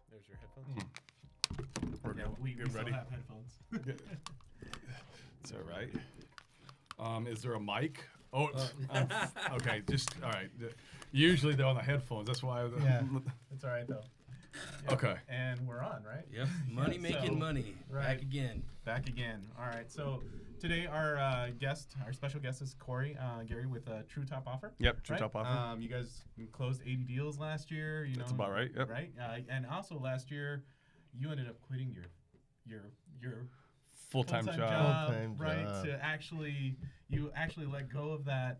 There's your headphones. Yeah, we still ready? have headphones. It's all right. Is there a mic? Oh, okay. Just all right. Usually they're on the headphones. That's why. Yeah, it's all right though. Yeah. Okay. And we're on, right? Yep. Money making money. Right. Back again. Back again. All right. So today our special guest is Corey Geary with Tru Top Offer. Yep. Tru right? Top Offer. You guys closed 80 deals last year. You That's know, about right. Yep. Right. And also last year, you ended up quitting your Full-time job. Full-time right? job. To actually let go of that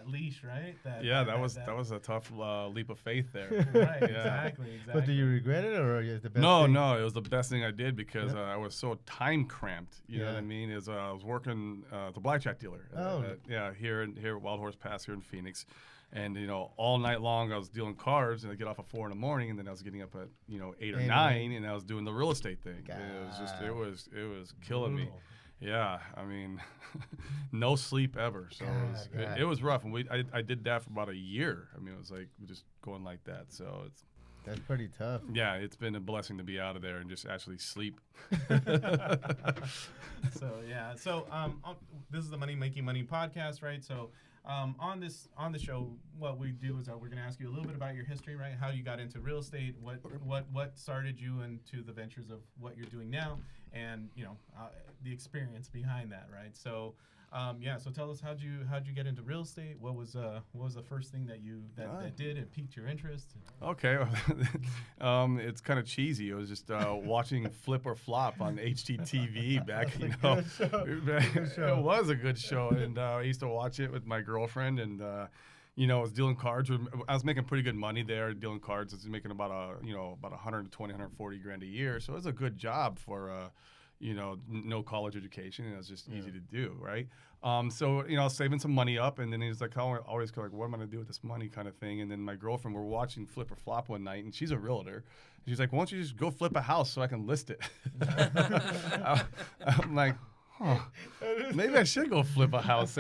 leash, right? That was a tough leap of faith there. Right. Yeah. Exactly. But do you regret it, or is the best No, thing? no, it was the best thing I did because I was so time cramped. You know what I Yeah. mean? I was working at the blackjack dealer. Oh. Here at Wild Horse Pass here in Phoenix, and all night long I was dealing cards, and I get off at 4 in the morning, and then I was getting up at 8 or 9, and I was doing the real estate thing. It was killing me. Yeah, I mean, no sleep ever. So it was rough, and I did that for about a year. I mean, it was like just going like that. So That's pretty tough. yeah, it's been a blessing to be out of there and just actually sleep. So this is the Money Making Money podcast, right? So on the show, what we do is we're going to ask you a little bit about your history, right? How you got into real estate, what started you into the ventures of what you're doing now, and the experience behind that, right? So so tell us how'd you get into real estate? What was the first thing that did it piqued your interest? Okay, it's kind of cheesy. It was just watching Flip or Flop on HGTV back. It was a good show, and I used to watch it with my girlfriend, and I was dealing cards. I was making pretty good money there dealing cards. I was making about 120, 140 grand a year, so it was a good job for no college education, and it was just easy to do, right? So I was saving some money up, and then he was like, always like, what am I gonna do with this money, kind of thing. And then my girlfriend, we're watching Flip or Flop one night, and she's a realtor. She's like, why don't you just go flip a house so I can list it? I'm like, maybe I should go flip a house.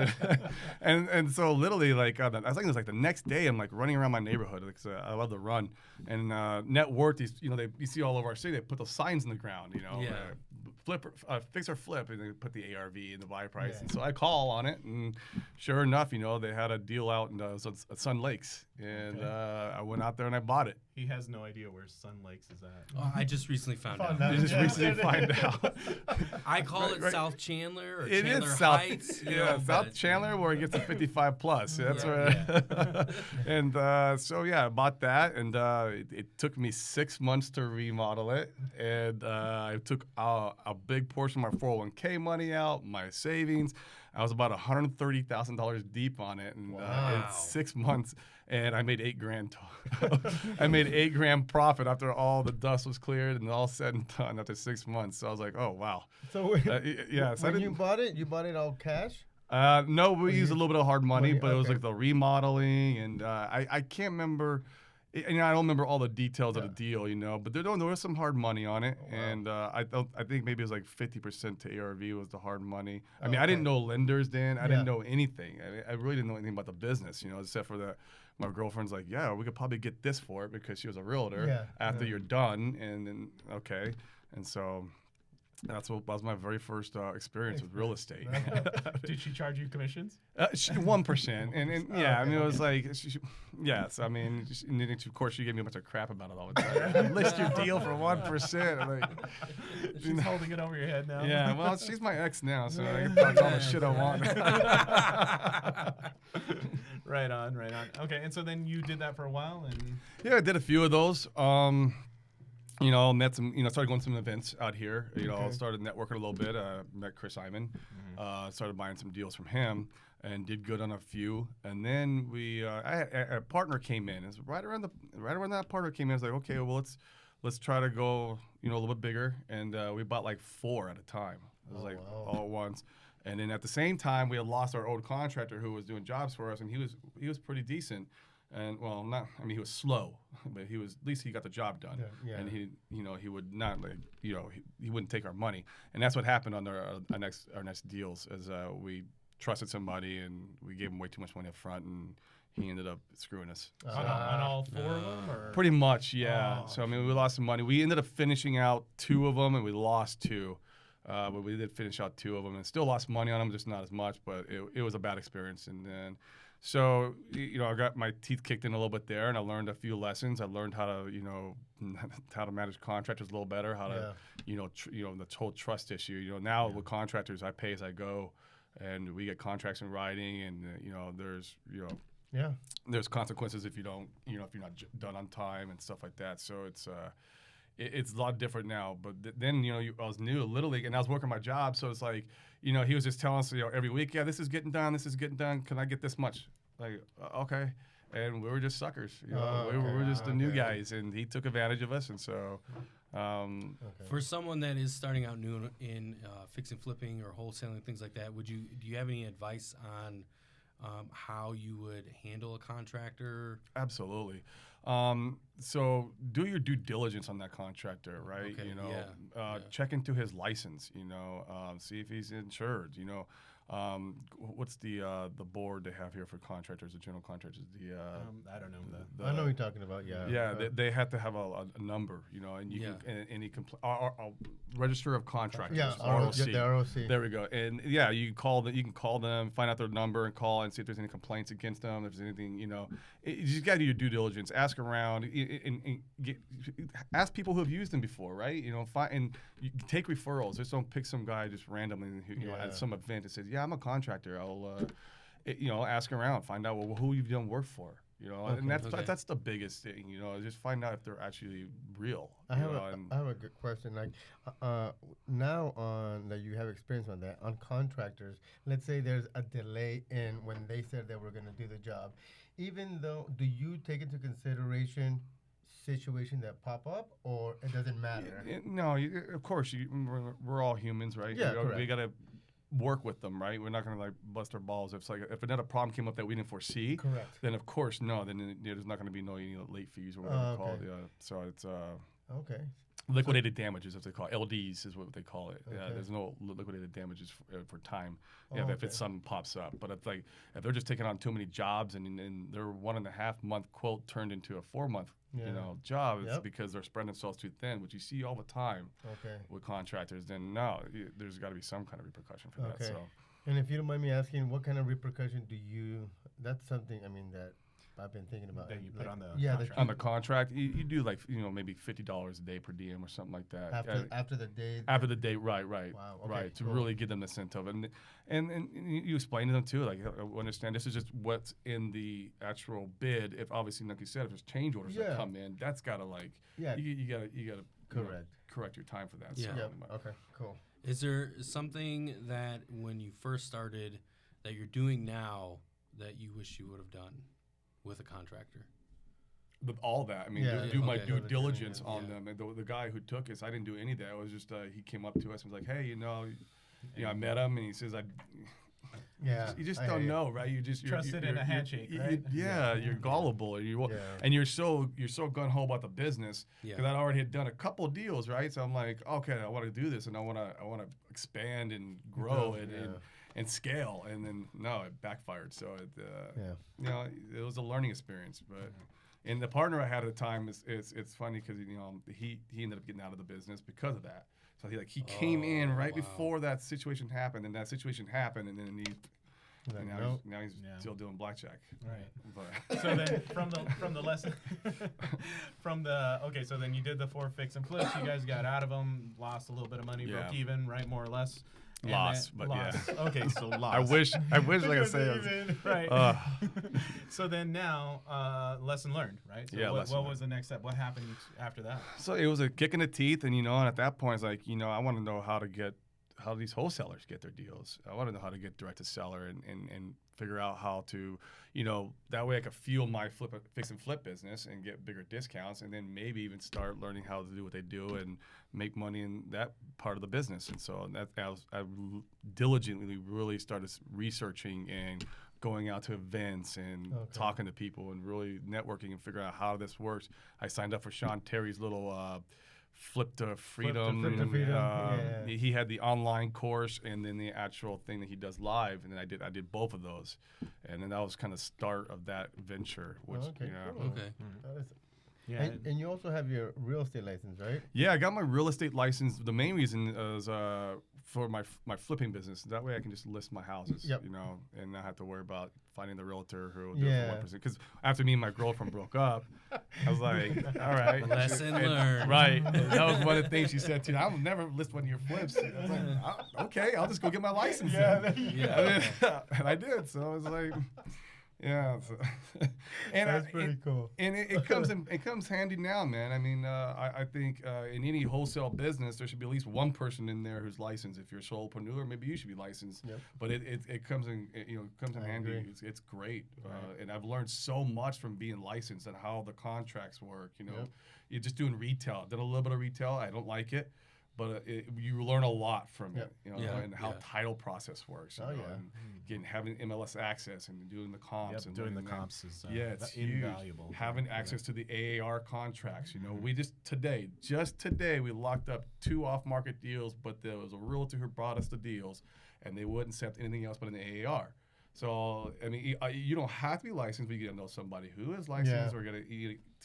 and so literally, like, I think it was like the next day, I'm like running around my neighborhood. Like, I love to run. And net worth, you see all over our city, they put those signs in the ground, fix or flip, and they put the ARV and the buy price. Yeah. And so I call on it, and sure enough, they had a deal out in Sun Lakes. And I went out there and I bought it. He has no idea where Sun Lakes is at. Oh, I just recently found out. Find out. I call it South Chandler or it Chandler is Heights. South Chandler, where it gets to 55 plus. That's and I bought that, and it took me 6 months to remodel it, and I took a big portion of my 401k money out, my savings. I was about $130,000 deep on it, and in 6 months, and I made $8,000. I made $8,000 profit after all the dust was cleared and all said and done after 6 months. So I was like, oh wow. So when you bought it all cash? No, we used a little bit of hard money, but it was like the remodeling, and I can't remember. I don't remember all the details of the deal, but there was some hard money on it, and I think maybe it was like 50% to ARV was the hard money. I mean, I didn't know lenders then. I didn't know anything. I really didn't know anything about the business, except for that. My girlfriend's like, yeah, we could probably get this for it because she was a realtor after you're done, and then okay, and so. That was my very first experience with real estate. Did she charge you commissions? 1%, and it was like, yes. I mean, and then of course, she gave me a bunch of crap about it all the time. List your deal for 1%. She's holding it over your head now. Yeah, well, she's my ex now, so I can talk all the shit I want. Right on. Okay, and so then you did that for a while, and yeah, I did a few of those. you know, met some, you know, started going to some events out here. You know, Okay. started networking a little bit. Met Chris Iman. Started buying some deals from him, and did good on a few. And then a partner came in. It's right around that partner came in. I was like, okay, well let's try to go, you know, a little bit bigger. And we bought like 4 at a time. It was all at once. And then at the same time, we had lost our old contractor who was doing jobs for us, and he was pretty decent. And well, not, I mean, he was slow, but he was, at least he got the job done. Yeah. And he, you know, he would not, like, you know, he wouldn't take our money. And that's what happened on our next deals, as we trusted somebody and we gave him way too much money up front, and he ended up screwing us. On all 4 of them? Or? Pretty much, yeah. Oh, So I mean, we lost some money. We ended up finishing out 2 of them, and we lost 2. But we did finish out 2 of them, and still lost money on them, just not as much. But it was a bad experience. And then, so, you know, I got my teeth kicked in a little bit there, and I learned a few lessons. I learned how to, you know, how to manage contractors a little better, how to, you know, the whole trust issue. You know, now with contractors, I pay as I go, and we get contracts in writing, and you know, there's, you know, there's consequences if you don't, you know, if you're not done on time and stuff like that. So it's a lot different now. But then, you know, I was new to Little League, and I was working my job, so it's like, you know, he was just telling us, you know, every week, yeah, this is getting done, can I get this much? Like, okay. And we were just suckers. You know, we were just the new guys, and he took advantage of us, and so. For someone that is starting out new in fixing, flipping, or wholesaling, things like that, do you have any advice on how you would handle a contractor? Absolutely. So do your due diligence on that contractor, right? Okay, You know, check into his license. You know, see if he's insured. You know, what's the board they have here for contractors, the general contractors? I don't know. I know what you're talking about. Yeah. Yeah, they have to have a number, you know, and you can any register of contractors. Yeah, ROC. the ROC. There we go. And yeah, you can call them, find out their number, and call and see if there's any complaints against them. If there's anything, you know, you just got to do your due diligence. Ask around, and ask people who have used them before, right? You know, and you take referrals. Just don't pick some guy just randomly, who, you know, at some event and says, "Yeah, I'm a contractor." I'll, you know, ask around, find out who you've done work for. You know, and that's the biggest thing. You know, just find out if they're actually real. I have a good question. Like, now on that you have experience on that, on contractors, let's say there's a delay in when they said they were going to do the job. Even though, do you take into consideration situation that pop up, or it doesn't matter? No, of course, we're all humans, right? Yeah, correct. We got to work with them, right? We're not going to like bust our balls. If another problem came up that we didn't foresee, correct, then of course then there's not going to be no late fees or whatever it's called. Yeah, so it's okay. Liquidated damages, as they call it. LDs is what they call it. Okay. Yeah, there's no liquidated damages for time. Oh, Yeah, if okay. it's something pops up. But it's like if they're just taking on too many jobs and their 1.5 month quote turned into a 4 month Yeah. you know job, it's Yep. because they're spreading themselves too thin, which you see all the time Okay. with contractors. Then no, there's got to be some kind of repercussion for that. Okay. So And if you don't mind me asking, what kind of repercussion do you? That's something. I mean, that I've been thinking about. That you put on the contract. on the contract, you do like maybe $50 a day per diem or something like that. After the day. After the day, right. Wow, okay, Right, to cool. really give them the incentive, and you explain to them too, like, understand this is just what's in the actual bid. If obviously, like you said, if there's change orders that come in, that's gotta you gotta Correct. correct your time for that. Yeah. So, Yep. Okay. Cool. Is there something that when you first started that you're doing now that you wish you would have done with a contractor? But all that, I mean, Yeah, do my okay. due diligence on Yeah. them. And the guy who took us, I didn't do any of that. It was just he came up to us and was like, "Hey, I met him, and he says, Yeah. you just I don't hear you. know, right? You just Trusted in a handshake, right? You're gullible, and you're so gun ho about the business Yeah. because I already had done a couple deals, right? So I'm like, okay, I want to do this, and I want to expand and grow and scale, and then no, it backfired. So it was a learning experience, but. And the partner I had at the time it's funny because he ended up getting out of the business because of that. So he came in right before that situation happened, and that situation happened, and then now he's still doing blackjack. Right. But So then from the lesson so then you did the 4 fix and flips. You guys got out of them, lost a little bit of money, broke even, right, more or less. Loss, but loss. yeah. Okay, so loss. I wish I could say it. Right. So then now, lesson learned, right? So Yeah, what was the next step? What happened after that? So it was a kick in the teeth, and and at that point, it's like, I want to know how these wholesalers get their deals. I want to know how to get direct to seller and figure out how to, that way I could fuel my fix and flip business and get bigger discounts, and then maybe even start learning how to do what they do and make money in that part of the business. And so I diligently really started researching and going out to events and talking to people and really networking and figuring out how this works. I signed up for Sean Terry's little Flip to Freedom. Flip to Freedom. Yeah. He had the online course and then the actual thing that he does live, and then I did both of those, and then that was kind of start of that venture. Which Cool. Okay. Yeah. And you also have your real estate license, right? Yeah, I got my real estate license. The main reason is for my flipping business. That way I can just list my houses, Yep. and not have to worry about finding the realtor who will do it for 1%. Because after me and my girlfriend broke up, I was like, all right. Lesson learned. Right. And that was one of the things she said too. I will never list one of your flips. I was like, okay, I'll just go get my license. then. And I did. So I was like, yeah. So. And that's pretty cool. And it comes handy now, man. I mean, I think in any wholesale business, there should be at least one person in there who's licensed. If you're a solopreneur, maybe you should be licensed. Yep. But it comes in handy. Agree. It's great, Right. and I've learned so much from being licensed and how the contracts work. Yep. You're just doing retail. Did a little bit of retail. I don't like it. But you learn a lot from Yep. it, Yeah. and how Yeah. title process works. Oh, yeah. And having MLS access and doing the comps and doing the learning that. comps is It's huge. invaluable. Having access to the AAR contracts. We just today, we locked up 2 off-market deals, but there was a realtor who brought us the deals, and they wouldn't accept anything else but an AAR. So, I mean, you don't have to be licensed, but you got to know somebody who is licensed, or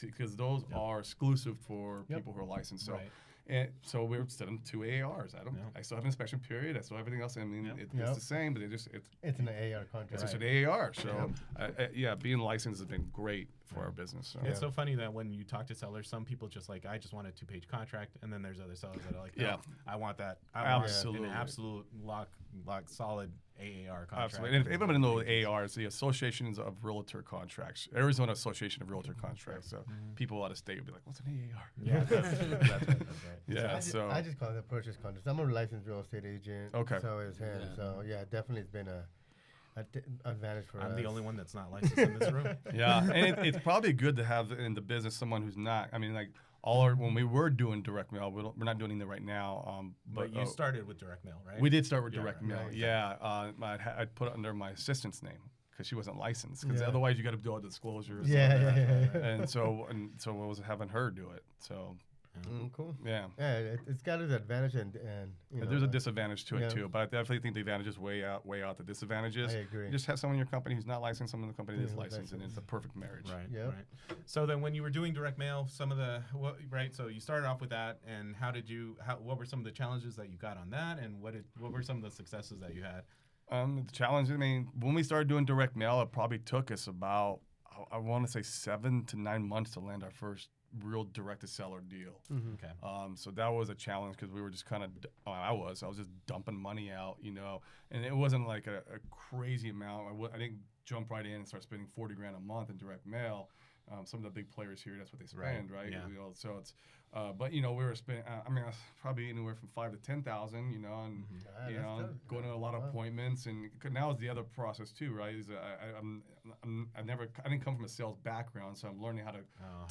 because those are exclusive for people who are licensed. So. Right. And so we were sending 2 AARs. I still have an inspection period. I still have everything else. I mean, it's the same, but it's an AR contract. it's just an AAR. So being licensed has been great for our business. So. It's so funny that when you talk to sellers, some people just like, I just want a 2-page contract, and then there's other sellers that are like, no, I want that. I want an absolute lock solid AAR contract. Absolutely. And if everybody knows AAR, it's the Associations of Realtor Contracts, Arizona Association of Realtor Contracts. So people out of state will be like, what's an AAR? Yeah, that's right. Yeah, I just call it a purchase contract. I'm a licensed real estate agent. Okay. So is him. Yeah. So definitely it's been a advantage for us. I'm the only one that's not licensed in this room. Yeah, and it's probably good to have in the business someone who's not. I mean, like when we were doing direct mail, we're not doing it right now. But you started with direct mail, right? We did start with direct right. mail. Nice. Yeah, I'd put it under my assistant's name because she wasn't licensed. Because Yeah. otherwise, you got to do all the disclosures. Yeah. And so I was having her do it. So Cool. yeah. Yeah, it's got its advantage and There's a disadvantage to it yeah. too, but I definitely think the advantages weigh out the disadvantages. I agree. You just have someone in your company who's not licensed, someone in the company that's Yeah, licensed, and it's a perfect marriage. Right. Yep. Right. So then, when you were doing direct mail, so you started off with that, and what were some of the challenges that you got on that, and what were some of the successes that you had? The challenge, I mean, when we started doing direct mail, it probably took us about, I want to say 7 to 9 months to land our first real direct-to-seller deal. Mm-hmm. Okay. So that was a challenge because we were just kind of, I was just dumping money out, and it wasn't like a crazy amount. I didn't jump right in and start spending $40,000 a month in direct mail. Some of the big players here, that's what they spend, right? Yeah. So it's, but we were spending. I mean, probably anywhere from $5,000 to $10,000, and going to a lot of appointments, and now is the other process too, right? Is I didn't come from a sales background, so I'm learning how to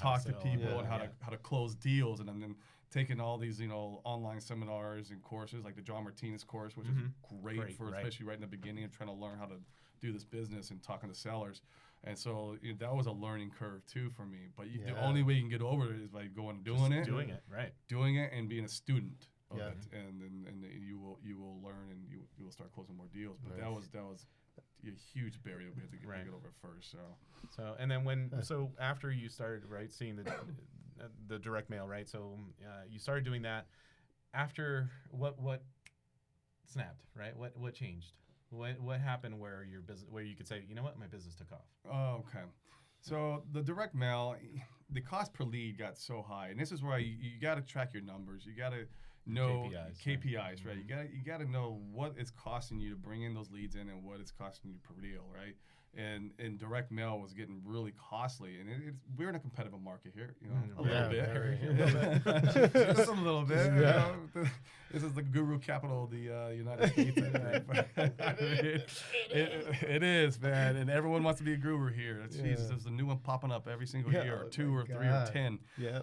talk to people and how to close deals, and then taking all these online seminars and courses like the John Martinez course, which is great for especially right in the beginning of trying to learn how to do this business and talking to sellers. And so that was a learning curve too for me. But the only way you can get over it is by going and doing it and being a student of it, and you will learn and you will start closing more deals. But that was a huge barrier we had to get over first. So and then after you started seeing the direct mail, right? So you started doing that. After what snapped, right? What changed? What happened where your business, where you could say, you know what, my business took off? Oh, okay. So the direct mail, the cost per lead got so high, and this is where you got to track your numbers. You got to know KPIs, right? You gotta know what it's costing you to bring in those leads in and what it's costing you per deal, right? And direct mail was getting really costly, and we're in a competitive market here, a little bit, just a little bit. Yeah. This is the guru capital of the United States. It is, man, and everyone wants to be a guru here. Jesus, there's a new one popping up every single year, or 2 or 3 or 10. Yeah.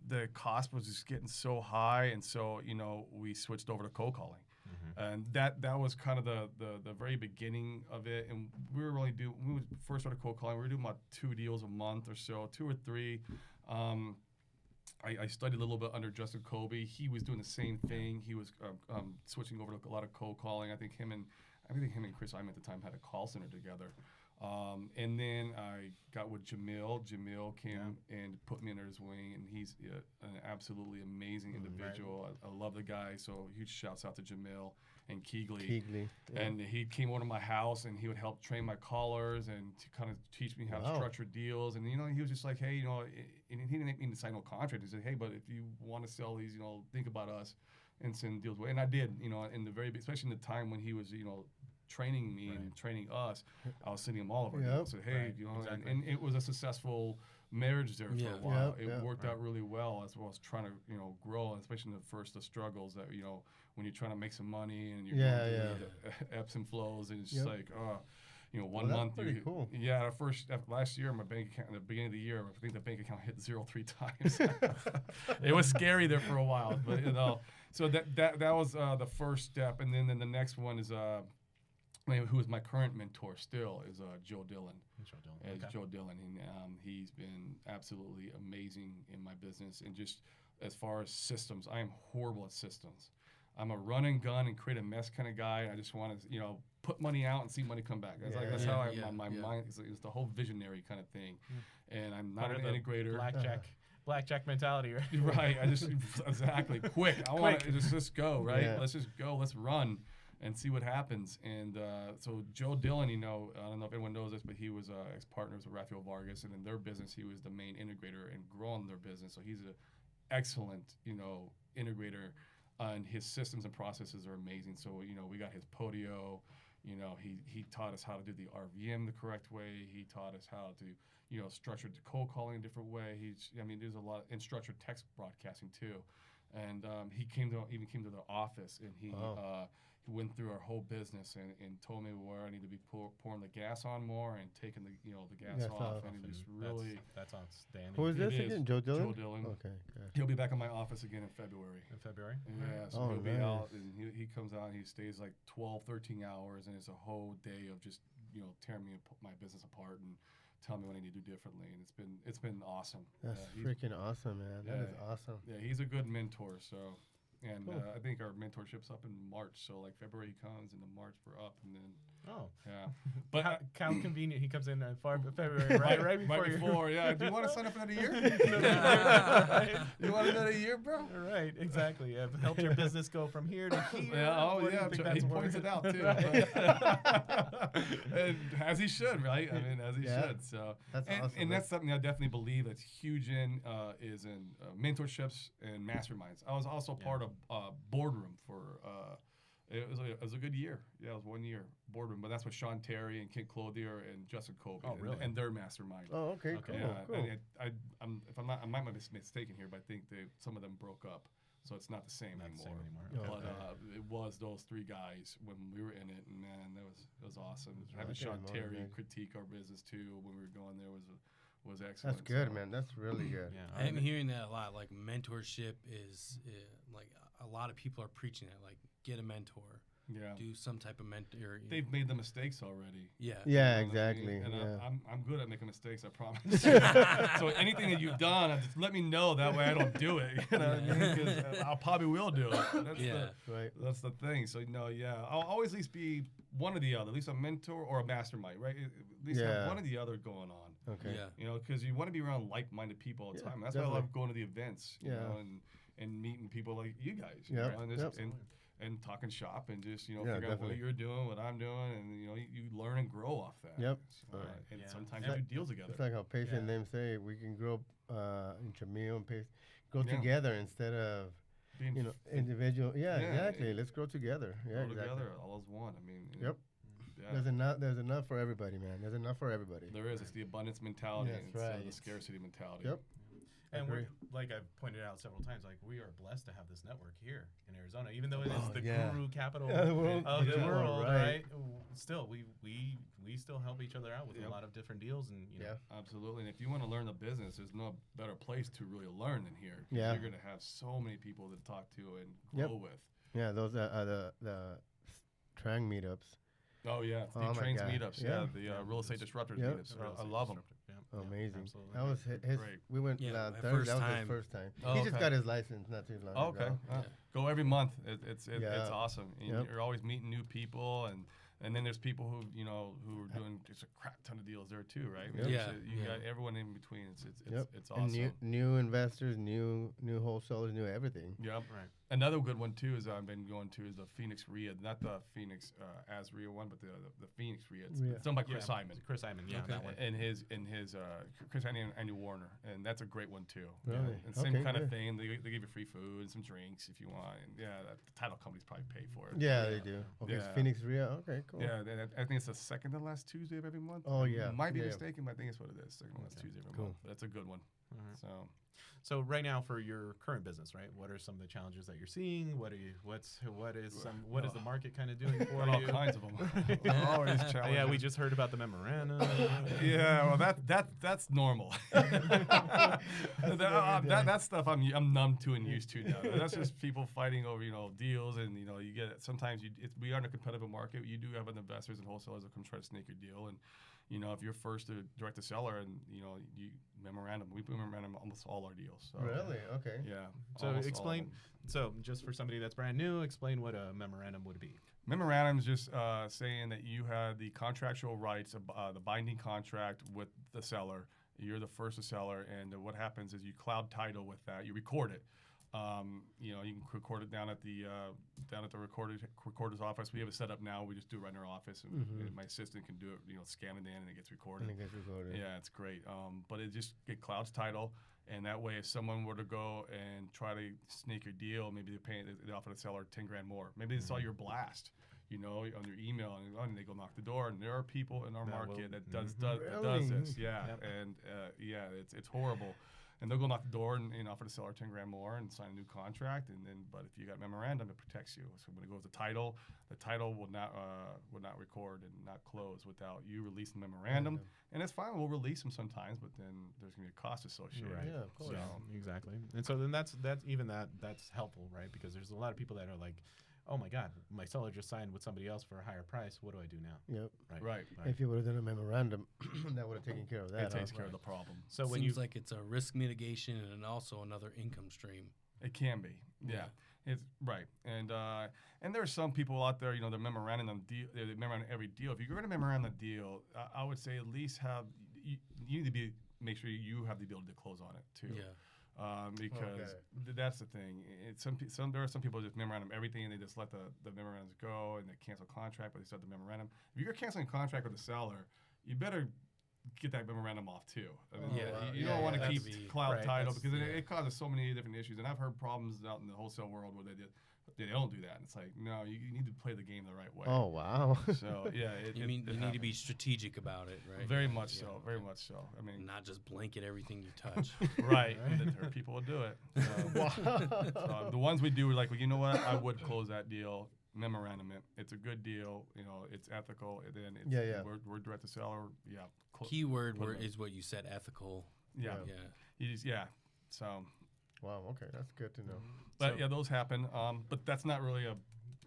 The cost was just getting so high, and so we switched over to cold calling. And that was kind of the very beginning of it. And when we first started cold calling, we were doing about 2 deals a month or so, 2 or 3. I studied a little bit under Justin Colby. He was doing the same thing. He was switching over to a lot of cold calling. I think him and Chris Iman at the time had a call center together. And then I got with Jamil. Jamil came and put me under his wing, and he's an absolutely amazing individual. Right. I love the guy, so huge shouts out to Jamil and Keegley. And he came over to my house, and he would help train my callers and to kind of teach me how to structure deals. And, he was just like, hey, and he didn't mean to sign no contract. He said, hey, but if you want to sell these, think about us and send deals away. And I did, in the especially in the time when he was, training me and training us, I was sending him all over. Yep. So hey, exactly. and it was a successful marriage there for a while. It worked out really well as well as trying to grow, especially in the struggles that when you're trying to make some money and you're going through the ebbs and flows, and it's just like 1 month. Cool. Yeah, last year, my bank account, at the beginning of the year, I think the bank account hit 0 3 times. It was scary there for a while, but so that was the first step, and then the next one is who is my current mentor still is Joe Dillon. Joe Dillon. And he's been absolutely amazing in my business. And just as far as systems, I am horrible at systems. I'm a run and gun and create a mess kind of guy. I just want to, put money out and see money come back. That's how my mind is the whole visionary kind of thing. And I'm not an integrator. Blackjack mentality, right? Right. I just exactly quick. I want to just go, right? Yeah. Let's just go. Let's run and see what happens. And so Joe Dillon, I don't know if anyone knows this, but he was ex-partners with Rafael Vargas, and in their business, he was the main integrator and growing their business. So he's an excellent, integrator, and his systems and processes are amazing. So, we got his Podio. He taught us how to do the RVM the correct way. He taught us how to, structure the cold calling a different way. There's a lot in structured text broadcasting too. And he even came to the office, and he went through our whole business and told me where I need to be pouring the gas on more and taking the gas off. And he just really that's outstanding. Who is this again? Joe Dillon? Joe Dillon. Okay, good. He'll be back in my office again in February. Yeah, so he'll be out, and he comes out and he stays like 12, 13 hours, and it's a whole day of just tearing my business apart and tell me what I need to do differently, and it's been awesome. That's freaking awesome, man. That is awesome. Yeah, he's a good mentor. So, and cool. I think our mentorship's up in March. So like February he comes, and then March we're up, and then But how convenient he comes in February, right before. Yeah. Do you want to sign up for another year? You want another year, bro? Right, exactly. I've helped your business go from here to here. Yeah, he points it out too. And as he should, right? As he should. So that's awesome. And that's something I definitely believe that's huge is in mentorships and masterminds. I was also part of boardroom for. It was a good year. Yeah, it was 1 year boardroom, but that's with Sean Terry and Kent Clothier and Justin Colby and their mastermind. Oh, okay, cool. And I might be mistaken here, but I think some of them broke up, so it's not the same anymore. But it was those 3 guys when we were in it, and man, it was awesome. Having Sean Terry critique our business too when we were going there was excellent. That's good, man. That's really good. Yeah, I'm hearing that a lot. Like mentorship is like a lot of people are preaching it. Like get a mentor. Yeah. Do some type of mentor. They've made the mistakes already. Yeah. Yeah, exactly. And I'm good at making mistakes, I promise. So anything that you've done, just let me know. That way I don't do it. You know what I mean? Because I probably will do it. That's the thing. So I'll always at least be one or the other. At least a mentor or a mastermind, right? At least have one or the other going on. Okay. Yeah. Because you want to be around like-minded people all the time. That's why I love going to the events. You know, and meeting people like you guys. You know, and talking shop and just figure out what you're doing, what I'm doing, and you learn and grow off that. Yep. So, and sometimes you do deals together. It's like how patient names say we can grow in Jamil and grow Yeah. together instead of Being individual. Yeah, Yeah, exactly. Let's grow together. Yeah, Go exactly. together, all as one. I mean, Yep. Yeah. There's enough for everybody, man. There's enough for everybody. There is. It's the abundance mentality That's instead of right. the scarcity mentality. Yep. And Agree. we're, like I've pointed out several times, like we are blessed to have this network here in Arizona, even though it is the yeah. guru capital Yeah, the world- of the yeah, world, right. right? Still, we still help each other out with Yep. a lot of different deals, and you know, Yeah. Absolutely. And if you want to learn the business, there's no better place to really learn than here. 'Cause Yeah. You're going to have so many people to talk to and Yep. grow with. Yeah, those are the Trang meetups. Oh, yeah. The Oh, my trains God. meetups. Yeah. Yeah. The real estate disruptors Yep. meetups. I love them. Amazing. absolutely. That was his. Great. We went Yeah, my Thursday. first That was time. his first time. Oh, He just okay. got his license not too long Oh, okay. ago. Go every month. It's Yeah. awesome. And Yep. You're always meeting new people, and then there's people who who are doing just a crap ton of deals there too, right? Yep. Yeah, So you yeah. got everyone in between. It's Yep. it's And awesome. new investors, new wholesalers, new everything. Yep. Right. Another good one too is I've been going to is the Phoenix RIA, not the Phoenix as RIA one, but the Phoenix RIA. It's done by Chris Simon. Chris Simon, yeah, Okay. that one. And his Chris and Andy Warner, and that's a great one too. Really? And same Okay, kind of good. thing. They give you free food and some drinks if you want. And the title companies probably pay for it. Yeah, they do. Okay, it's Yeah. Phoenix RIA. Okay, cool. Yeah, I think it's the second to last Tuesday of every month. Oh, yeah. Might be Yeah. mistaken, but I think it's what it is. Second to last Tuesday of every Cool. month. But that's a good one. Alright. So So right now, for your current business, right? What are some of the challenges that you're seeing? What is the market kind of doing for got all you? kinds of them. Always challenging. Yeah, we just heard about the memorandum. Yeah, well, that's normal. that stuff I'm numb to and used to now. That's just people fighting over deals, and you get sometimes we are in a competitive market. You do have investors and wholesalers that come try to snake your deal, and if you're first to direct to seller, and you memorandum, we memorandum almost all our deals. So, Really? Okay. Yeah. So almost all of explain. them. So just for somebody that's brand new, explain what a memorandum would be. Memorandum is just saying that you have the contractual rights, the binding contract with the seller. You're the first to seller, and what happens is you cloud title with that. You record it. You can record it down at the recorder's office. We have it set up now. We just do it right in our office, and my assistant can do it. Scan it in, and it gets recorded. And it gets recorded. Yeah, it's great. But it just get clouds title, and that way, if someone were to go and try to sneak your deal, maybe they offer the seller $10,000 more. Maybe they saw your blast, on your email, and they go knock the door. And there are people in our market that does Really? this. Yeah, Yep. and it's horrible. And they'll go knock the door and offer the seller $10,000 more and sign a new contract. But if you got memorandum, it protects you. So when it goes to title, the title will not record and not close without you releasing the memorandum. And it's fine. We'll release them sometimes, but then there's gonna be a cost associated. Right. Yeah, of course. So, exactly. And so then that's helpful, right? Because there's a lot of people that are like, oh my God, my seller just signed with somebody else for a higher price. What do I do now? Yep. Right. If you would have done a memorandum, that would have taken care of that. It takes huh? care of the problem. So when Seems like it's a risk mitigation and also another income stream. It can be, yeah. It's right, and there are some people out there, the memorandum deal, they memorandum every deal. If you're going to memorandum a deal, I would say at least you need to make sure you have the ability to close on it too. Yeah. Because that's the thing. There are some people that just memorandum everything and they just let the memorandums go and they cancel contract, but they start the memorandum. If you're canceling contract with the seller, you better get that memorandum off too. I mean, you don't want to keep cloud title because it causes so many different issues. And I've heard problems out in the wholesale world where they don't do that. And it's like, no, you need to play the game the right way. Oh, wow. So yeah, You need to be strategigic about it, right? Very much so. Very much so. I mean, Not just blanket everything you touch. right. There are people who do it. So the ones we do are like, well, you know what? I would close that deal. Memorandum it. It's a good deal. It's ethical. And then it's, we're direct to seller. Yeah. Keyword is what you said, ethical. Yeah. Yeah. You just So. Wow. Okay, that's good to know. But those happen. But that's not really a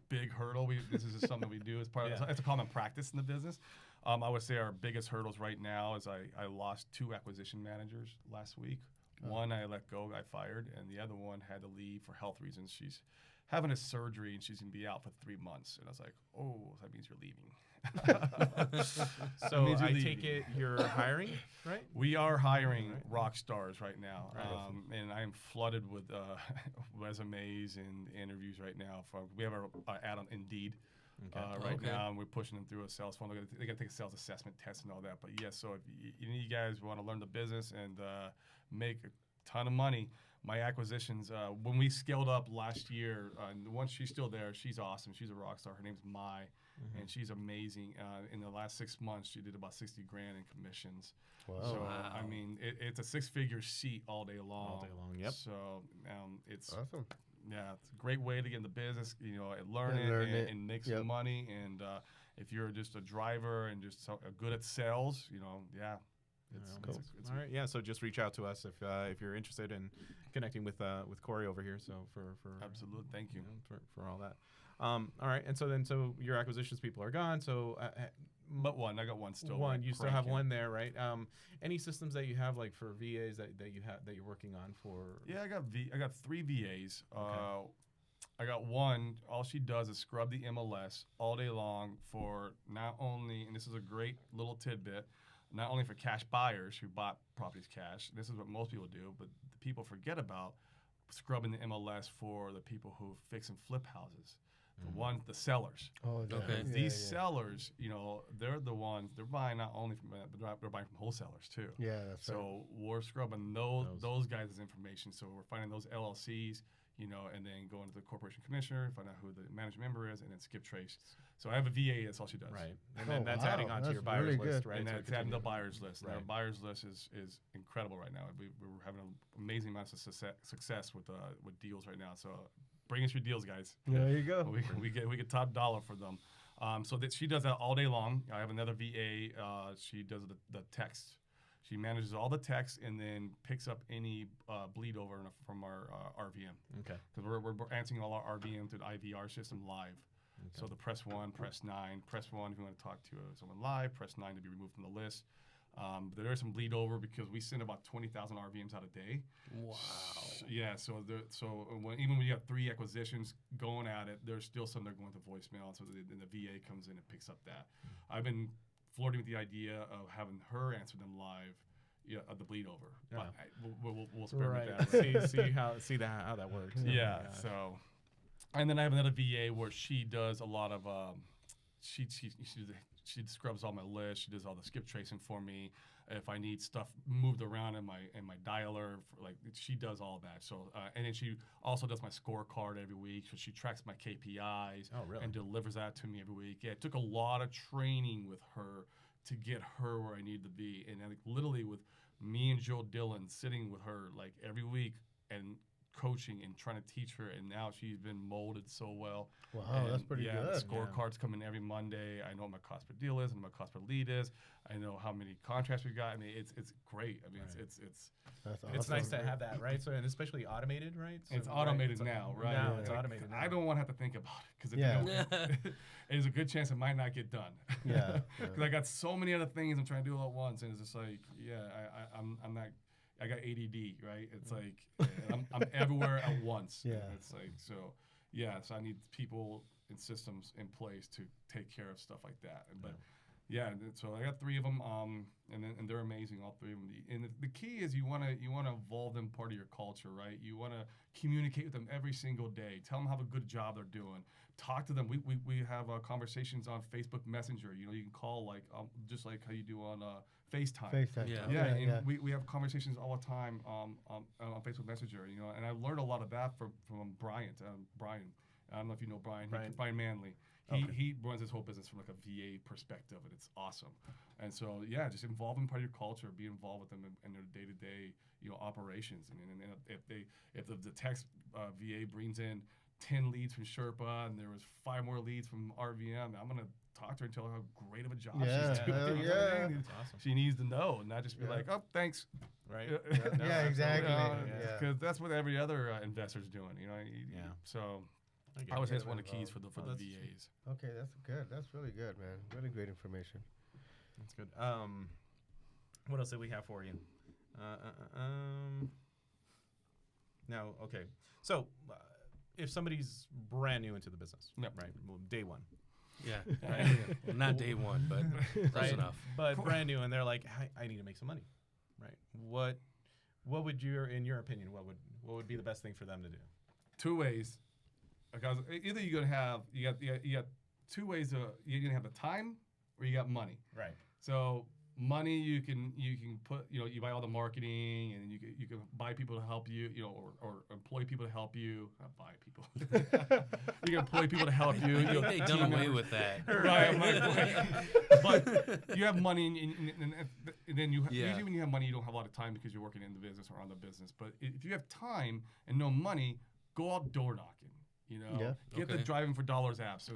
big hurdle. This is just something we do as part of. It's a common practice in the business. I would say our biggest hurdles right now is I lost 2 acquisition managers last week. One I let go, I fired, and the other one had to leave for health reasons. She's having a surgery and she's gonna be out for 3 months. And I was like, oh, that means you're leaving. So I take it you're hiring, right? We are hiring rock stars right now, and I am flooded with resumes and interviews right now. We have our ad on Indeed right now, and we're pushing them through a sales funnel. They got to take a sales assessment test and all that. But yes, so if you guys want to learn the business and make a ton of money, my acquisitions, when we scaled up last year, and once she's still there, she's awesome. She's a rock star. Her name's Mai, and she's amazing. In the last 6 months, she did about 60 grand in commissions. Wow. So, Wow. I mean, it's a 6-figure seat all day long. All day long, yep. So, it's Awesome. yeah, it's a great way to get in the business, learn learn it it. and make Yep. some money. And if you're just a driver and just good at sales, it's Cool. it's All right, yeah. So just reach out to us if you're interested in connecting with Corey over here. So for absolutely. Thank you. for all that. All right, and so your acquisitions people are gone. So But I got one still. one, you still have cranking. one there, right? Any systems that you have like for VAs that you're working on for? Yeah, I got 3 VAs. I got one. All she does is scrub the MLS all day long for not only, and this is a great little tidbit, not only for cash buyers who bought properties cash. This is what most people do, but the people forget about scrubbing the MLS for the people who fix and flip houses. The sellers. Oh, Okay. yeah, These yeah. sellers, they're the ones, they're buying not only from, but they're buying from wholesalers too. Yeah, that's right. So we're scrubbing those guys' information. So we're finding those LLCs, and then going to the corporation commissioner, find out who the managing member is, and then skip trace. So I have a VA. That's all she does. Right, and Oh, then that's wow. adding on to That's your buyers really list, good. right? And So that's adding the continue. buyers list. And our Right. buyers list is incredible right now. We're having an amazing amount of success with deals right now. So bring us your deals, guys. There you go. We get top dollar for them. So that she does that all day long. I have another VA. She does the text. She manages all the text and then picks up any bleed over from our RVM. Okay. Because we're answering all our RVM through the IVR system live. So the press 1, press 9. Press 1 if you want to talk to someone live. Press 9 to be removed from the list. There is some bleed over because we send about 20,000 RVMs out a day. Wow. Yeah, even when you have 3 acquisitions going at it, there's still some that are going to voicemail. So then the VA comes in and picks up that. I've been flirting with the idea of having her answer them live, of the bleed over. Yeah. But we'll experiment Right. with that. see how that works. Yeah. So, and then I have another VA where she does a lot of she scrubs all my list. She does all the skip tracing for me. If I need stuff moved around in my dialer, she does all that. So and then she also does my scorecard every week. So she tracks my KPIs Oh, really? and delivers that to me every week. Yeah, it took a lot of training with her to get her where I need to be. And literally with me and Joe Dillon sitting with her every week and coaching and trying to teach her, and now she's been molded so well. Wow, And that's pretty yeah, good. the scorecards come in every Monday. I know what my cost per deal is and what my cost per lead is. I know how many contracts we got. I mean, it's great. I mean, Right. it's That's awesome. It's nice to have that, right? So, and especially automated, right? So, it's automated right, now, right? Now Yeah. it's automated. Now. I don't want to have to think about it because Yeah. there's a good chance it might not get done. Yeah, Because I got so many other things I'm trying to do all at once, and it's just I'm not. I got ADD, right? It's I'm everywhere at once. Yeah. And it's so I need people and systems in place to take care of stuff like that. But so I got 3 of them, and they're amazing, all 3 of them. And the key is you want to evolve them part of your culture, right? You want to communicate with them every single day. Tell them how a good job they're doing. Talk to them. We have conversations on Facebook Messenger. You can call just like how you do on FaceTime. FaceTime. Yeah. Yeah, and we have conversations all the time on Facebook Messenger, and I learned a lot of that from Brian. I don't know if you know Brian. Brian Manley. He runs his whole business from a VA perspective, and it's awesome. And so just involve them part of your culture, be involved with them in their day-to-day operations. And if the text VA brings in 10 leads from Sherpa and there was 5 more leads from RVM, I'm gonna talk to her and tell her how great of a job she's doing. hell You know what yeah. I mean? That's awesome. She needs to know, and not just be like, "Oh, thanks." Right? Yeah, exactly. Yeah. Because that's what every other investor's doing. Yeah. So get I would it. say it's one of the keys for the That's- VAs. Okay, that's good. That's really good, man. Really great information. That's good. What else did we have for you? Now, okay. So, if somebody's brand new into the business, Yep. right? Well, day one, Yeah. Well, not day one, but close right? enough. But brand new, and they're like, I need to make some money, right? What would in your opinion, what would be the best thing for them to do? 2 ways. Because either you're gonna have you got 2 ways. You're gonna have the time or you got money. Right. So money you can put, you buy all the marketing, and then you can buy people to help you, or employ people to help you. Not buy people. You can employ people to help you. I think they done away with that. Right. But you have money, and then usually when you have money, you don't have a lot of time because you're working in the business or on the business. But if you have time and no money, go out door knocking. Get the driving for dollars apps. So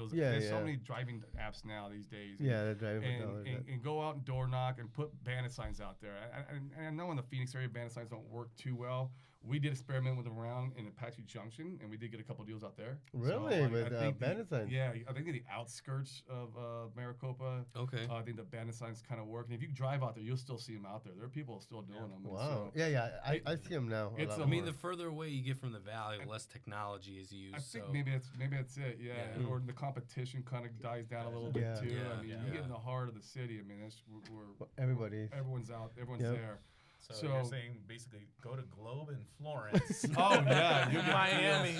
there's so many driving apps now these days. Yeah, they're driving for dollars. And go out and door knock and put bandit signs out there. And I know in the Phoenix area, bandit signs don't work too well. We did experiment with them around in Apache Junction, and we did get a couple deals out there. Really? So, with bandit signs? Yeah, I think the outskirts of Maricopa. Okay. I think the bandit signs kind of work. And if you drive out there, you'll still see them out there. There are people still doing them. Wow. So I see them now. I mean, the further away you get from the valley, the less technology is used. I think maybe that's it. Yeah. Or the competition kind of dies down a little bit too. Yeah. I mean, you get in the heart of the city. I mean, everyone's out. Everyone's there. So you're saying basically go to Globe in Florence. Oh yeah, you're Miami.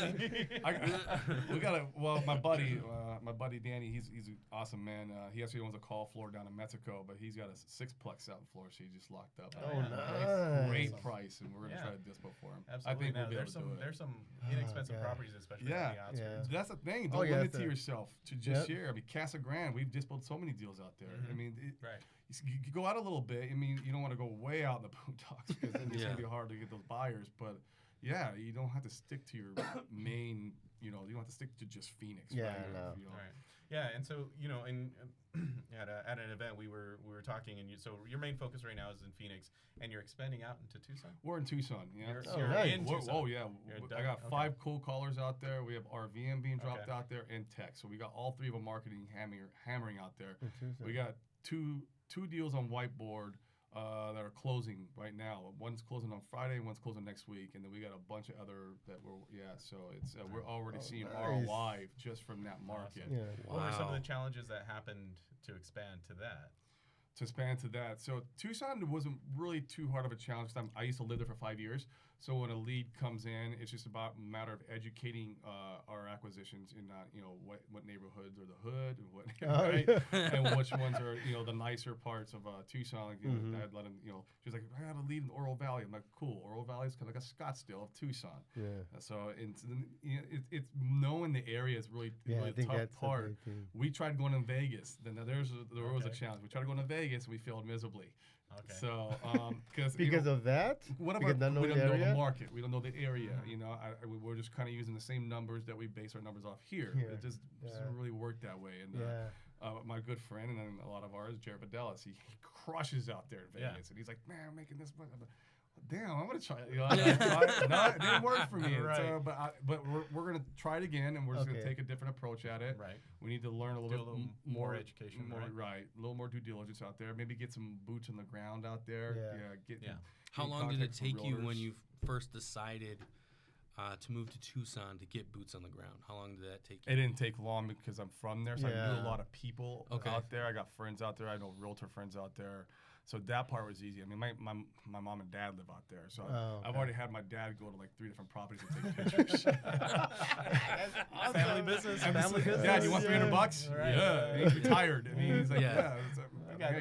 My buddy Danny, he's an awesome man. He actually owns a call floor down in Mexico, but he's got a 6-plex out in Florida, so he just locked up. Nice. Great price, and we're gonna try to dispo for him. Absolutely. I think we'll be able to do it. There's some inexpensive properties, especially on the outskirts. That's the thing. Don't limit to yourself to just here. I mean, Casa Grande, we've disposed so many deals out there. I mean, you go out a little bit. I mean, you don't want to go way out in the boondocks because then it's going to be hard to get those buyers. But, yeah, you don't have to stick to your main, you don't have to stick to just Phoenix. Yeah, right? Right. Yeah, and so, at an event we were talking, and so your main focus right now is in Phoenix, and you're expanding out into Tucson? We're in Tucson, yeah. You're nice. in Tucson. Oh, yeah. I got 5 cold callers out there. We have RVM being dropped out there and tech. So we got all 3 of them marketing hammering out there. We got two deals on whiteboard that are closing right now. One's closing on Friday, one's closing next week, and then we got a bunch of other that so it's we're already seeing ROI just from that market. Awesome. Yeah. What were some of the challenges that happened to expand to that? So Tucson wasn't really too hard of a challenge. I used to live there for 5 years. So when a lead comes in, it's just about a matter of educating our acquisitions in what neighborhoods are the hood and what and which ones are the nicer parts of Tucson. Like, I'd let him she's like, I got to lead in Oro Valley. I'm like, cool. Oro Valley is kind of like a Scottsdale of Tucson. Yeah. So it's knowing the area is really the tough part. We tried going to Vegas. Then there was a challenge. We tried going to Vegas and we failed miserably. Okay. So, because of that, we don't know the market. We don't know the area. We're just kind of using the same numbers that we base our numbers off here. It just doesn't really work that way. And my good friend and then a lot of ours, Jared Fidelis, he crushes out there in Vegas, and he's like, man, I'm making this much. Damn, I'm gonna try it. No, it didn't work for me. Right. But we're gonna try it again, and we're just gonna take a different approach at it. Right. We need to learn a little bit more education, right? A little more due diligence out there. Maybe get some boots on the ground out there. How long did it take you when you first decided to move to Tucson to get boots on the ground? How long did that take you? It didn't take long because I'm from there, so I knew a lot of people out there. I got friends out there. I know realtor friends out there. So that part was easy. I mean, my mom and dad live out there, so I've already had my dad go to like 3 different properties and take pictures. Awesome. Family business. Dad, you want $300? Right. Yeah, he's retired. I mean, he's like,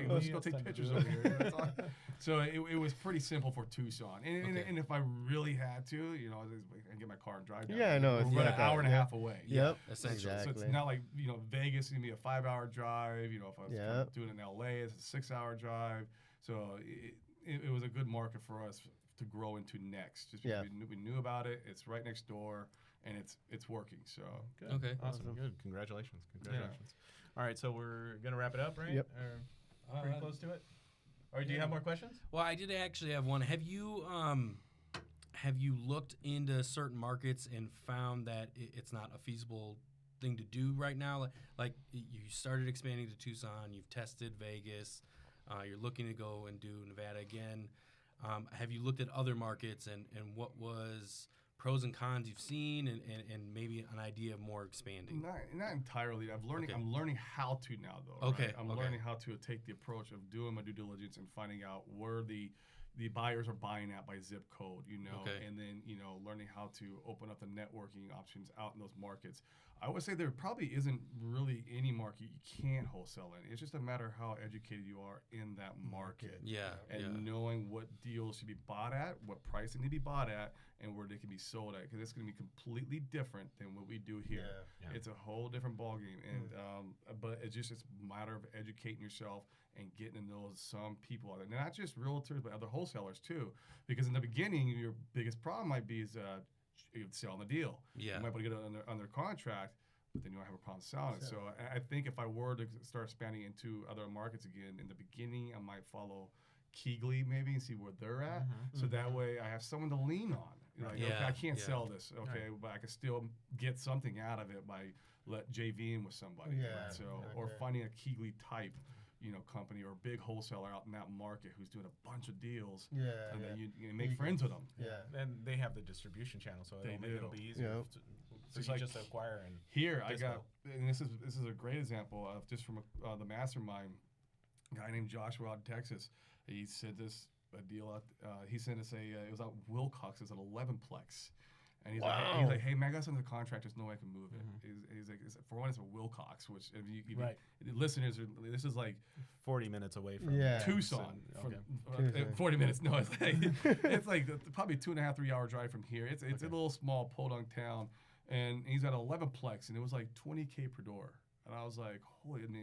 let's go take pictures over here. So it was pretty simple for Tucson, and if I really had to, I get my car and drive down. Yeah, I know. We're an hour and a half away. Yep, essentially. So it's not like Vegas is gonna be a 5-hour drive. If I was doing it in LA, it's a 6-hour drive. So it was a good market for us to grow into next. Just because we knew about it. It's right next door, and it's working. So good. Okay, awesome, good. Congratulations. All right, so we're gonna wrap it up, right? Yep. Pretty close to it. Or do you have more questions? Well, I did actually have one. Have you looked into certain markets and found that it's not a feasible thing to do right now? Like you started expanding to Tucson, you've tested Vegas, you're looking to go and do Nevada again. Have you looked at other markets and what was pros and cons you've seen and maybe an idea of more expanding? Not entirely. I'm learning how to now though. Okay. Right? I'm learning how to take the approach of doing my due diligence and finding out where the buyers are buying at by zip code, and then learning how to open up the networking options out in those markets. I would say there probably isn't really any market you can't wholesale in. It's just a matter of how educated you are in that market. And knowing what deals should be bought at, what price they need to be bought at, and where they can be sold at. Because it's going to be completely different than what we do here. It's a whole different ballgame. And but it's a matter of educating yourself and getting to know some people out there. Not just realtors, but other wholesalers too. Because in the beginning, your biggest problem might be is selling the deal. You might want to get it under contract, but then you don't have a problem selling it. So I think if I were to start expanding into other markets again, in the beginning, I might follow Keegley maybe and see where they're at. So that way I have someone to lean on. Like, okay, I can't sell this, but I can still get something out of it by JV in with somebody. Or finding a Keegley type company or a big wholesaler out in that market who's doing a bunch of deals, and then you make friends with them. And they have the distribution channel, so it'll be easier to just acquire. And here I got, and this is a great example of just from the mastermind, a guy named Joshua out in Texas. He sent us a deal out. He sent us it was out Wilcox. It was an 11-plex. And he's like, hey, man, I got something to contract. There's no way I can move it. He's like, for one, it's a Wilcox, which if you listeners, this is like 40 minutes away from Tucson. 40 minutes. No, it's like probably 2.5, 3 hour drive from here. It's a little small podunk town, and he's got an 11-plex, and it was like $20K per door. And I was like, holy, and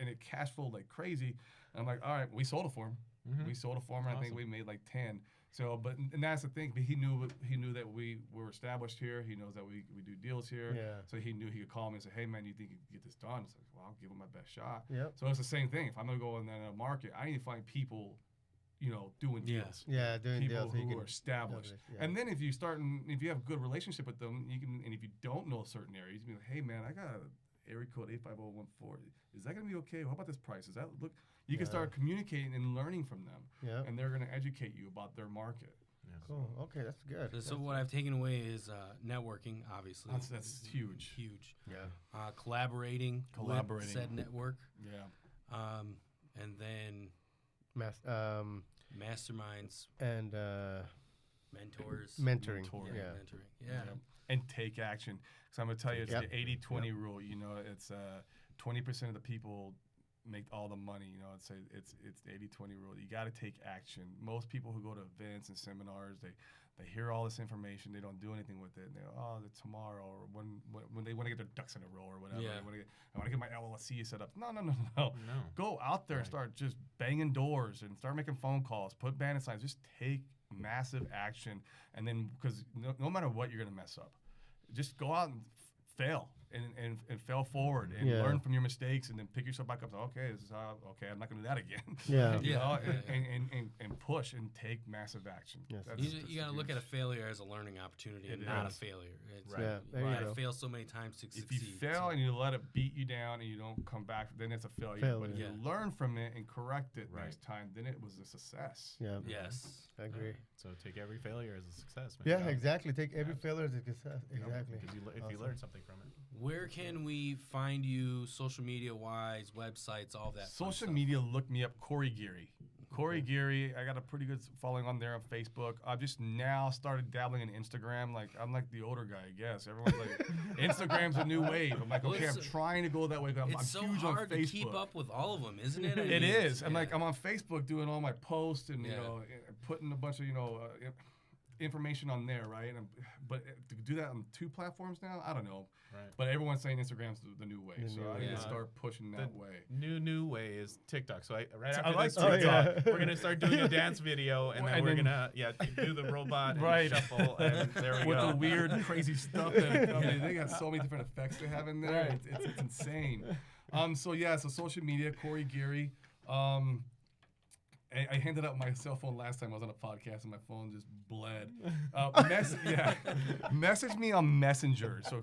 it cash flowed like crazy. And I'm like, all right, we sold it for him. We sold it for him. And I think we made like 10. So, and that's the thing. But he knew that we were established here. He knows that we do deals here. So he knew he could call me and say, hey, man, you think you can get this done? It's like, well, I'll give him my best shot. So it's the same thing. If I'm going to go in that market, I need to find people, doing deals. Doing people deals. who are established. And then if you have a good relationship with them, you can. And if you don't know certain areas, you can be like, hey, man, I got area code 85014. Is that going to be okay? How about this price? Is that look? You can start communicating and learning from them, and they're going to educate you about their market. Cool. Okay, that's good. So what I've taken away is networking, obviously. That's huge. Huge. Collaborating with said network. And then masterminds and mentors. Mentoring. Mentoring. And take action. So I'm going to tell you, it's the 80-20 rule. It's 20% of the people make all the money. It's the 80-20 rule. You got to take action. Most people who go to events and seminars, they hear all this information, they don't do anything with it, and they go, oh, that's tomorrow, or when they want to get their ducks in a row or whatever. I want to get my LLC set up. No. Go out there and start just banging doors and start making phone calls, put banner signs, just take massive action. And then, because no matter what, you're going to mess up. Just go out and fail. And fail forward and learn from your mistakes, and then pick yourself back up. Okay, this is I'm not going to do that again. And push and take massive action. You got to look at a failure as a learning opportunity and not a failure. You got to fail so many times to succeed. If you fail and you let it beat you down and you don't come back, then it's a failure. But if you learn from it and correct it next time, then it was a success. Yes. I agree. So take every failure as a success. Exactly. Take every failure as a success. Exactly. Because if you learn something from it. Where can we find you, social media-wise, websites, all that? Social media, look me up, Corey Geary. Corey Geary, I got a pretty good following on there on Facebook. I've just now started dabbling in Instagram. Like, I'm like the older guy, I guess. Everyone's like, Instagram's a new wave. I'm like, okay, I'm trying to go that way. I'm so huge hard on Facebook. to keep up with all of them, isn't it? It is. I'm like, I'm on Facebook doing all my posts and, putting a bunch of, information on there, right? But to do that on 2 platforms now, I don't know. Right. But everyone's saying Instagram's the new way, so I need to start pushing that way. New way is TikTok. So after this TikTok, we're gonna start doing a dance video, and then we're gonna do the robot and shuffle, and there we go. With the weird, crazy stuff that they got so many different effects they have in there. It's insane. So social media, Corey Geary. I handed out my cell phone last time I was on a podcast, and my phone just bled. Message me on Messenger. So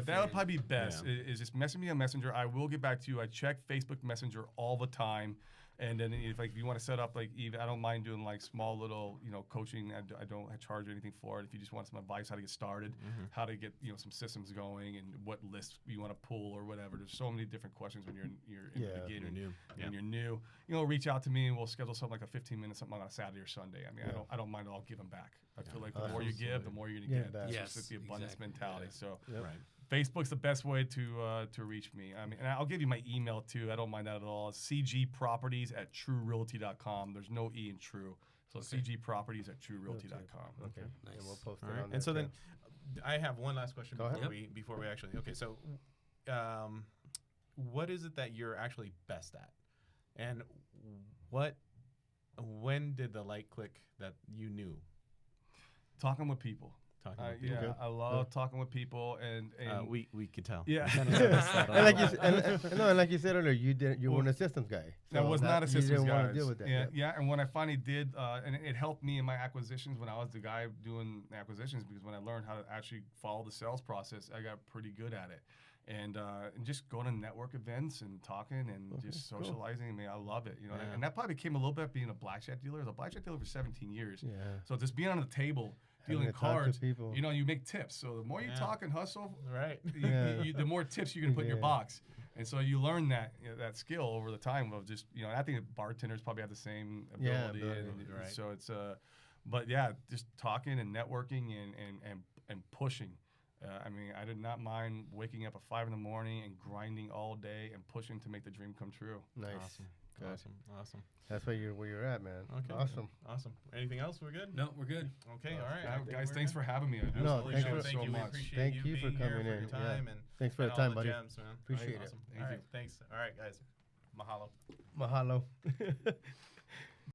that'll probably be best. Is just message me on Messenger. I will get back to you. I check Facebook Messenger all the time. And then if you want to set up even I don't mind doing small little coaching. I don't charge anything for it. If you just want some advice how to get started, how to get some systems going, and what lists you want to pull or whatever. There's so many different questions when you're in the beginning. When you're new, reach out to me and we'll schedule something like a 15-minute something on a Saturday or Sunday. I mean, I don't mind. I'll give them back. I feel like the more you give, the more you're gonna get. That's just the abundance mentality. So. Facebook's the best way to reach me. I mean, and I'll give you my email too. I don't mind that at all. It's cgproperties@trurealty.com. There's no E in True. So cgproperties@trurealty.com. Okay. Nice. And we'll post All it right. on And so there, then, I have one last question Go ahead. before we actually. Okay, so, what is it that you're actually best at, and when did the light click that you knew? Talking with people. Yeah, Okay. I love talking with people, and we could tell. yeah. and like you said earlier, you were an systems guy. I was not a you systems didn't guy. want to deal with that. Yeah, and when I finally did, and it helped me in my acquisitions when I was the guy doing the acquisitions, because when I learned how to actually follow the sales process, I got pretty good at it. And just going to network events and talking and just socializing. I mean, I love it, And that probably came a little bit being a blackjack dealer. I was a blackjack dealer for 17 years. Yeah. So just being on the table, dealing cards, you make tips. So the more you talk and hustle, right, the more tips you're gonna put in your box. And so you learn that skill over the time of just I think bartenders probably have the same ability. Right. So it's but yeah, just talking and networking and pushing. I mean, I did not mind waking up at 5 a.m. and grinding all day and pushing to make the dream come true. Nice. Awesome. That's where you're at, man. Okay. Awesome. Anything else? We're good? No, we're good. Okay. All right. Guys, thanks for having me. I No, appreciate thanks it Thank so you. We much. appreciate Thank you being for coming here, in. for your time, and Thanks for the all time, the buddy. gems, man. Appreciate it. Awesome. All right. Thanks. All right, guys. Mahalo. Mahalo.